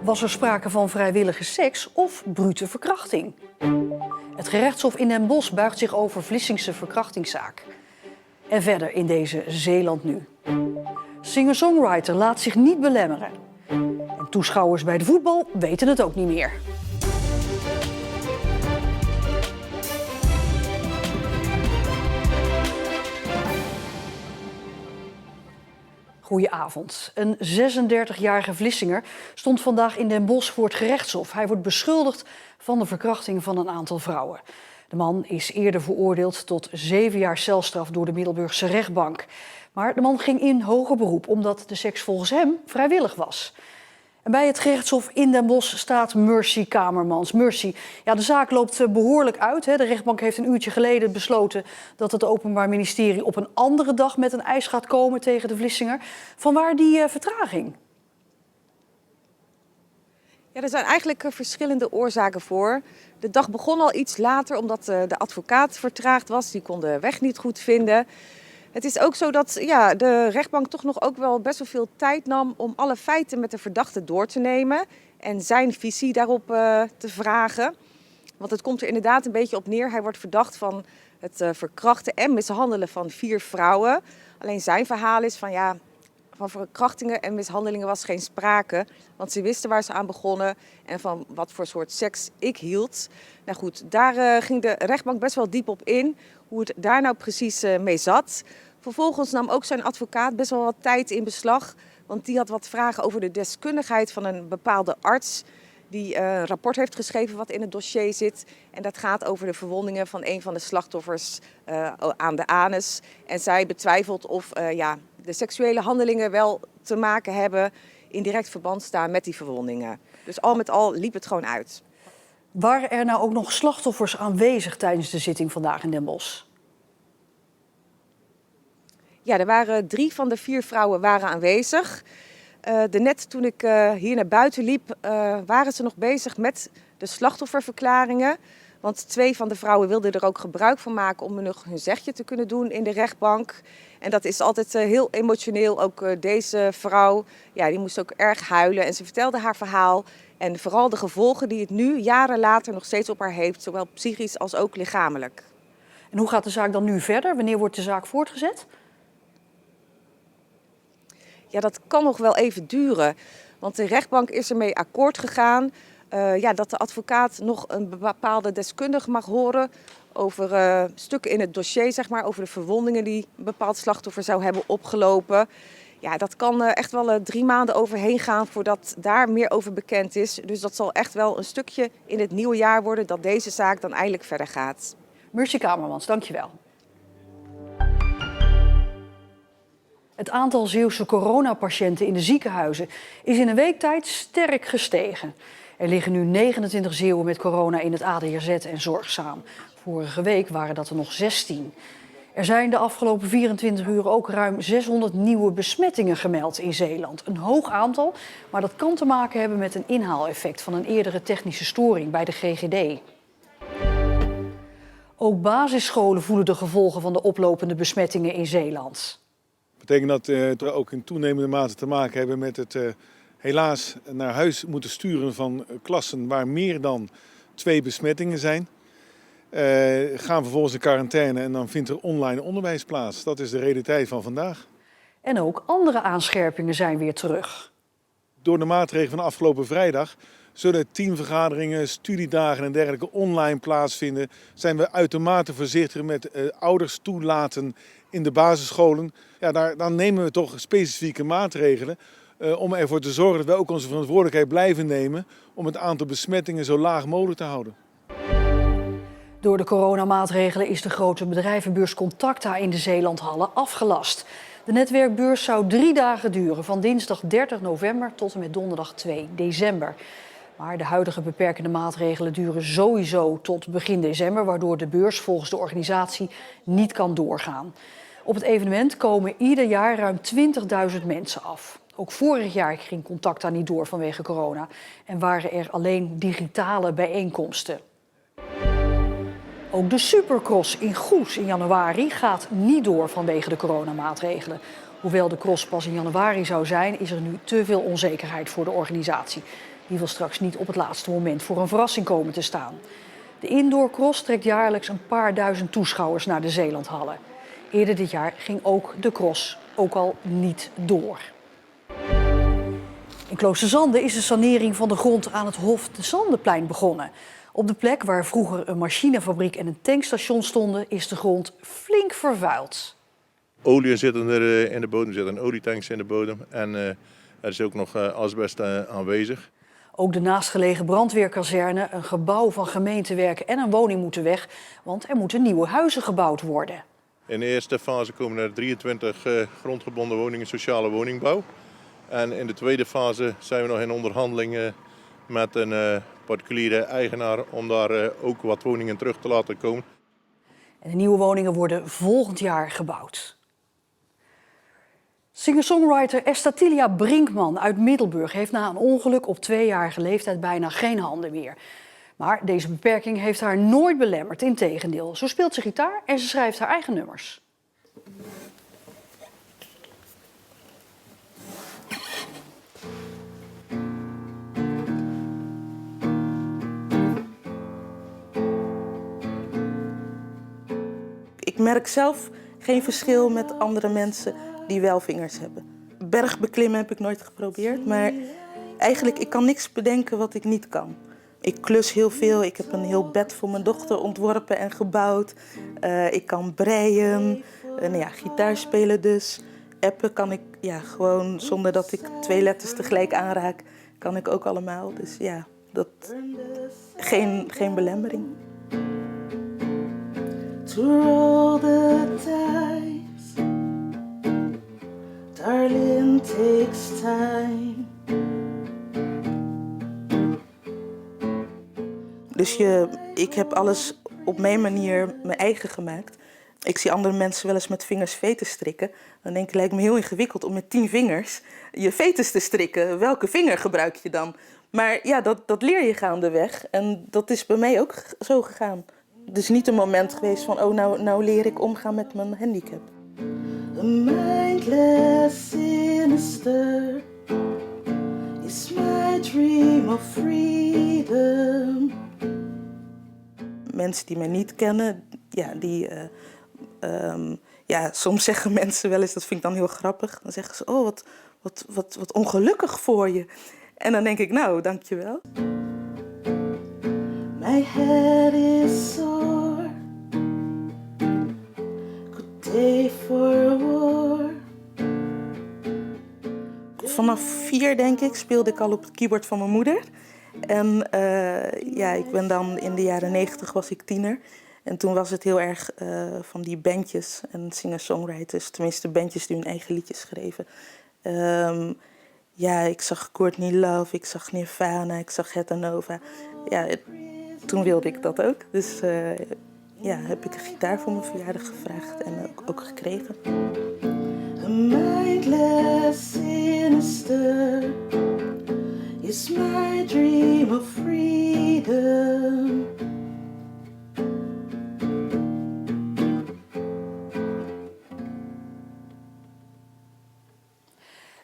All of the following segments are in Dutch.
Was er sprake van vrijwillige seks of brute verkrachting? Het gerechtshof in Den Bosch buigt zich over Vlissingse verkrachtingszaak. En verder in deze Zeeland nu. Singer-songwriter laat zich niet belemmeren. En toeschouwers bij de voetbal weten het ook niet meer. Goedenavond. Een 36-jarige Vlissinger stond vandaag in Den Bosch voor het gerechtshof. Hij wordt beschuldigd van de verkrachting van een aantal vrouwen. De man is eerder veroordeeld tot 7 jaar celstraf door de Middelburgse rechtbank. Maar de man ging in hoger beroep omdat de seks volgens hem vrijwillig was. En bij het gerechtshof in Den Bosch staat Mercy Kamermans. Mercy, ja, de zaak loopt behoorlijk uit. Hè. De rechtbank heeft een uurtje geleden besloten dat het Openbaar Ministerie op een andere dag met een eis gaat komen tegen de Vlissinger. Vanwaar die vertraging? Ja, er zijn eigenlijk verschillende oorzaken voor. De dag begon al iets later omdat de advocaat vertraagd was. Die kon de weg niet goed vinden. Het is ook zo dat de rechtbank toch nog ook wel best wel veel tijd nam om alle feiten met de verdachte door te nemen en zijn visie daarop te vragen. Want het komt er inderdaad een beetje op neer. Hij wordt verdacht van het verkrachten en mishandelen van 4 vrouwen. Alleen zijn verhaal is van van verkrachtingen en mishandelingen was geen sprake. Want ze wisten waar ze aan begonnen en van wat voor soort seks ik hield. Nou goed, daar ging de rechtbank best wel diep op in. Hoe het daar nou precies mee zat. Vervolgens nam ook zijn advocaat best wel wat tijd in beslag. Want die had wat vragen over de deskundigheid van een bepaalde arts. Die een rapport heeft geschreven wat in het dossier zit. En dat gaat over de verwondingen van een van de slachtoffers aan de anus. En zij betwijfelt of de seksuele handelingen wel te maken hebben, in direct verband staan met die verwondingen. Dus al met al liep het gewoon uit. Waren er nou ook nog slachtoffers aanwezig tijdens de zitting vandaag in Den Bosch? Ja, er waren 3 van de 4 vrouwen waren aanwezig. Net toen ik hier naar buiten liep, waren ze nog bezig met de slachtofferverklaringen. Want 2 van de vrouwen wilden er ook gebruik van maken om nog hun zegje te kunnen doen in de rechtbank. En dat is altijd heel emotioneel. Ook deze vrouw, die moest ook erg huilen en ze vertelde haar verhaal. En vooral de gevolgen die het nu, jaren later, nog steeds op haar heeft. Zowel psychisch als ook lichamelijk. En hoe gaat de zaak dan nu verder? Wanneer wordt de zaak voortgezet? Ja, dat kan nog wel even duren. Want de rechtbank is ermee akkoord gegaan dat de advocaat nog een bepaalde deskundige mag horen over stukken in het dossier, zeg maar, over de verwondingen die een bepaald slachtoffer zou hebben opgelopen. Ja, dat kan echt wel 3 maanden overheen gaan voordat daar meer over bekend is. Dus dat zal echt wel een stukje in het nieuwe jaar worden dat deze zaak dan eindelijk verder gaat. Mercy Kamermans, dankjewel. Het aantal Zeeuwse coronapatiënten in de ziekenhuizen is in een week tijd sterk gestegen. Er liggen nu 29 Zeeuwen met corona in het ADRZ en Zorgzaam. Vorige week waren dat er nog 16. Er zijn de afgelopen 24 uur ook ruim 600 nieuwe besmettingen gemeld in Zeeland. Een hoog aantal, maar dat kan te maken hebben met een inhaaleffect van een eerdere technische storing bij de GGD. Ook basisscholen voelen de gevolgen van de oplopende besmettingen in Zeeland. Dat betekent dat we ook in toenemende mate te maken hebben met het helaas naar huis moeten sturen van klassen waar meer dan 2 besmettingen zijn. Gaan vervolgens in quarantaine en dan vindt er online onderwijs plaats. Dat is de realiteit van vandaag. En ook andere aanscherpingen zijn weer terug. Door de maatregelen van afgelopen vrijdag zullen teamvergaderingen, studiedagen en dergelijke online plaatsvinden. Zijn we uitermate voorzichtig met ouders toelaten in de basisscholen. Ja, daar nemen we toch specifieke maatregelen om ervoor te zorgen dat we ook onze verantwoordelijkheid blijven nemen om het aantal besmettingen zo laag mogelijk te houden. Door de coronamaatregelen is de grote bedrijvenbeurs Contacta in de Zeelandhallen afgelast. De netwerkbeurs zou 3 dagen duren, van dinsdag 30 november tot en met donderdag 2 december. Maar de huidige beperkende maatregelen duren sowieso tot begin december, waardoor de beurs volgens de organisatie niet kan doorgaan. Op het evenement komen ieder jaar ruim 20.000 mensen af. Ook vorig jaar ging Contacta niet door vanwege corona en waren er alleen digitale bijeenkomsten. Ook de Supercross in Goes in januari gaat niet door vanwege de coronamaatregelen. Hoewel de cross pas in januari zou zijn, is er nu te veel onzekerheid voor de organisatie. Die wil straks niet op het laatste moment voor een verrassing komen te staan. De indoorcross trekt jaarlijks een paar duizend toeschouwers naar de Zeelandhallen. Eerder dit jaar ging ook de cross ook al niet door. In Kloosterzande is de sanering van de grond aan het Hof de Zandenplein begonnen. Op de plek waar vroeger een machinefabriek en een tankstation stonden, is de grond flink vervuild. Olie zitten er in de bodem, er zitten olietanks in de bodem en er is ook nog asbest aanwezig. Ook de naastgelegen brandweerkazerne, een gebouw van gemeentewerken en een woning moeten weg, want er moeten nieuwe huizen gebouwd worden. In de eerste fase komen er 23 grondgebonden woningen, sociale woningbouw. En in de tweede fase zijn we nog in onderhandeling met een particuliere eigenaar om daar ook wat woningen terug te laten komen. En de nieuwe woningen worden volgend jaar gebouwd. Singer-songwriter Estatilia Brinkman uit Middelburg heeft na een ongeluk op 2-jarige leeftijd bijna geen handen meer. Maar deze beperking heeft haar nooit belemmerd, integendeel. Zo speelt ze gitaar en ze schrijft haar eigen nummers. Ik merk zelf geen verschil met andere mensen die wel vingers hebben. Bergbeklimmen heb ik nooit geprobeerd, maar eigenlijk ik kan niks bedenken wat ik niet kan. Ik klus heel veel, ik heb een heel bed voor mijn dochter ontworpen en gebouwd. Ik kan breien, gitaar spelen dus. Appen kan ik gewoon zonder dat ik 2 letters tegelijk aanraak, kan ik ook allemaal. Dus ja, geen belemmering. To roll the dice, darling, takes time. Dus ik heb alles op mijn manier mijn eigen gemaakt. Ik zie andere mensen wel eens met vingers veters strikken. Dan denk ik, lijkt me heel ingewikkeld om met 10 vingers je veters te strikken. Welke vinger gebruik je dan? Maar ja, dat leer je gaandeweg. En dat is bij mij ook zo gegaan. Het is niet een moment geweest van, nou leer ik omgaan met mijn handicap. A mindless sinister is my dream of freedom. Mensen die mij niet kennen, soms zeggen mensen wel eens, dat vind ik dan heel grappig. Dan zeggen ze, wat ongelukkig voor je. En dan denk ik, nou, dankjewel. My head is sore, good day for war. Vanaf 4, denk ik, speelde ik al op het keyboard van mijn moeder. En ik ben dan in de jaren 90 was ik tiener. En toen was het heel erg van die bandjes en singer-songwriters. Tenminste, bandjes die hun eigen liedjes schreven. Ik zag Courtney Love, ik zag Nirvana, ik zag Hetta Nova. Ja, toen wilde ik dat ook. Dus heb ik een gitaar voor mijn verjaardag gevraagd en ook gekregen. A mindless sinister is my dream of freedom.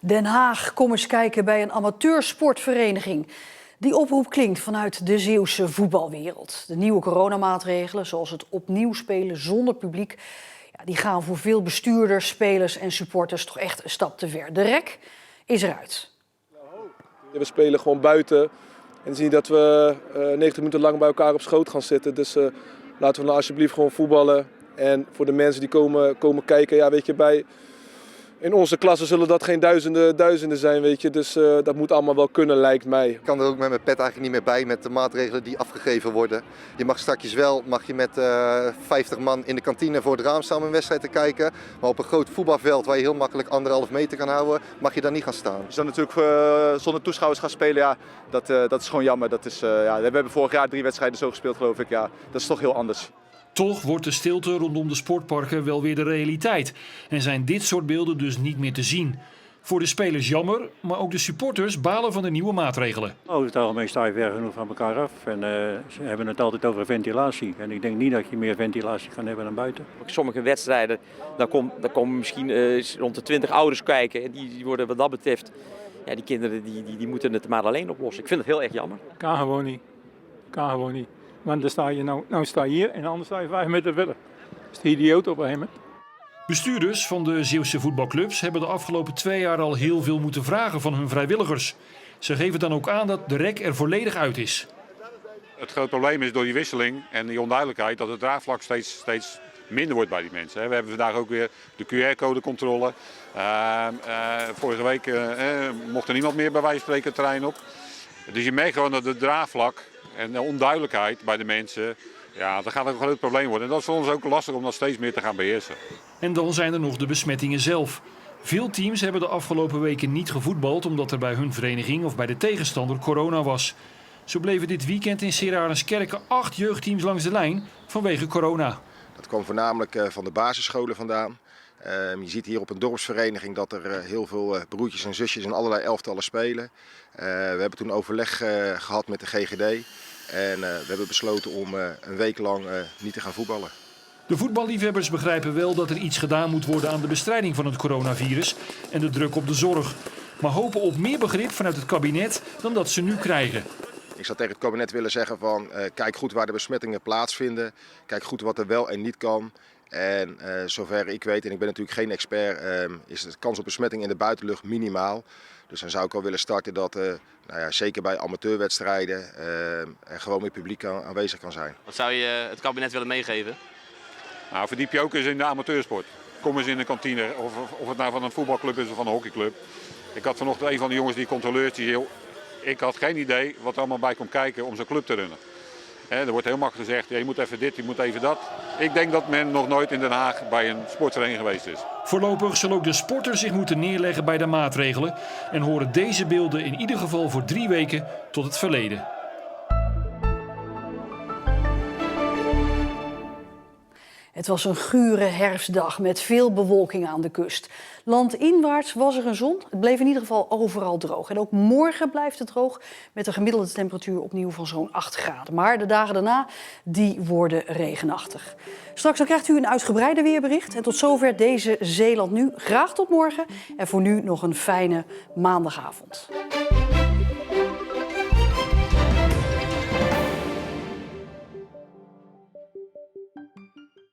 Den Haag, kom eens kijken bij een amateursportvereniging. Die oproep klinkt vanuit de Zeeuwse voetbalwereld. De nieuwe coronamaatregelen, zoals het opnieuw spelen zonder publiek, die gaan voor veel bestuurders, spelers en supporters toch echt een stap te ver. De rek is eruit. We spelen gewoon buiten en zien dat we 90 minuten lang bij elkaar op schoot gaan zitten. Dus laten we nou alsjeblieft gewoon voetballen. En voor de mensen die komen kijken, in onze klasse zullen dat geen duizenden zijn, weet je. Dus dat moet allemaal wel kunnen, lijkt mij. Ik kan er ook met mijn pet eigenlijk niet meer bij met de maatregelen die afgegeven worden. Je mag straks mag je met 50 man in de kantine voor het raam staan om een wedstrijd te kijken. Maar op een groot voetbalveld waar je heel makkelijk 1,5 meter kan houden, mag je daar niet gaan staan. Als je dan natuurlijk zonder toeschouwers gaat spelen, dat is gewoon jammer. We hebben vorig jaar 3 wedstrijden zo gespeeld, geloof ik. Ja, dat is toch heel anders. Toch wordt de stilte rondom de sportparken wel weer de realiteit en zijn dit soort beelden dus niet meer te zien. Voor de spelers jammer, maar ook de supporters balen van de nieuwe maatregelen. Over het algemeen sta je ver genoeg van elkaar af en ze hebben het altijd over ventilatie. En ik denk niet dat je meer ventilatie kan hebben dan buiten. Op sommige wedstrijden dan komen misschien rond de 20 ouders kijken en die worden wat dat betreft Ja, die kinderen die moeten het maar alleen oplossen. Ik vind het heel erg jammer. Kan gewoon niet. Kan gewoon niet. Want dan sta je nou sta je hier en anders sta je 5 meter verder. Dat is de idioot op een gegeven moment. Bestuurders van de Zeeuwse voetbalclubs hebben de afgelopen 2 jaar al heel veel moeten vragen van hun vrijwilligers. Ze geven dan ook aan dat de rek er volledig uit is. Het grote probleem is door die wisseling en die onduidelijkheid dat het draagvlak steeds minder wordt bij die mensen. We hebben vandaag ook weer de QR-codecontrole. Vorige week mocht er niemand meer bij wijze van spreken het terrein op. Dus je merkt gewoon dat het draagvlak en de onduidelijkheid bij de mensen, ja, dat gaat ook een groot probleem worden. En dat is voor ons ook lastig om dat steeds meer te gaan beheersen. En dan zijn er nog de besmettingen zelf. Veel teams hebben de afgelopen weken niet gevoetbald omdat er bij hun vereniging of bij de tegenstander corona was. Zo bleven dit weekend in Sint-Arenskerke 8 jeugdteams langs de lijn vanwege corona. Dat kwam voornamelijk van de basisscholen vandaan. Je ziet hier op een dorpsvereniging dat er heel veel broertjes en zusjes in allerlei elftallen spelen. We hebben toen overleg gehad met de GGD en we hebben besloten om een week lang niet te gaan voetballen. De voetballiefhebbers begrijpen wel dat er iets gedaan moet worden aan de bestrijding van het coronavirus en de druk op de zorg. Maar hopen op meer begrip vanuit het kabinet dan dat ze nu krijgen. Ik zou tegen het kabinet willen zeggen van kijk goed waar de besmettingen plaatsvinden. Kijk goed wat er wel en niet kan. En zover ik weet, en ik ben natuurlijk geen expert, is de kans op besmetting in de buitenlucht minimaal. Dus dan zou ik al willen starten dat zeker bij amateurwedstrijden er gewoon meer publiek aanwezig kan zijn. Wat zou je het kabinet willen meegeven? Nou, verdiep je ook eens in de amateursport. Kom eens in de kantine, of het nou van een voetbalclub is of van een hockeyclub. Ik had vanochtend een van de jongens die controleurs, die zei, ik had geen idee wat er allemaal bij komt kijken om zo'n club te runnen. Er wordt heel makkelijk gezegd, je moet even dit, je moet even dat. Ik denk dat men nog nooit in Den Haag bij een sportvereniging geweest is. Voorlopig zullen ook de sporters zich moeten neerleggen bij de maatregelen en horen deze beelden in ieder geval voor 3 weken tot het verleden. Het was een gure herfstdag met veel bewolking aan de kust. Landinwaarts was er een zon. Het bleef in ieder geval overal droog. En ook morgen blijft het droog met een gemiddelde temperatuur opnieuw van zo'n 8 graden. Maar de dagen daarna, die worden regenachtig. Straks dan krijgt u een uitgebreider weerbericht. En tot zover deze Zeeland Nu. Graag tot morgen. En voor nu nog een fijne maandagavond.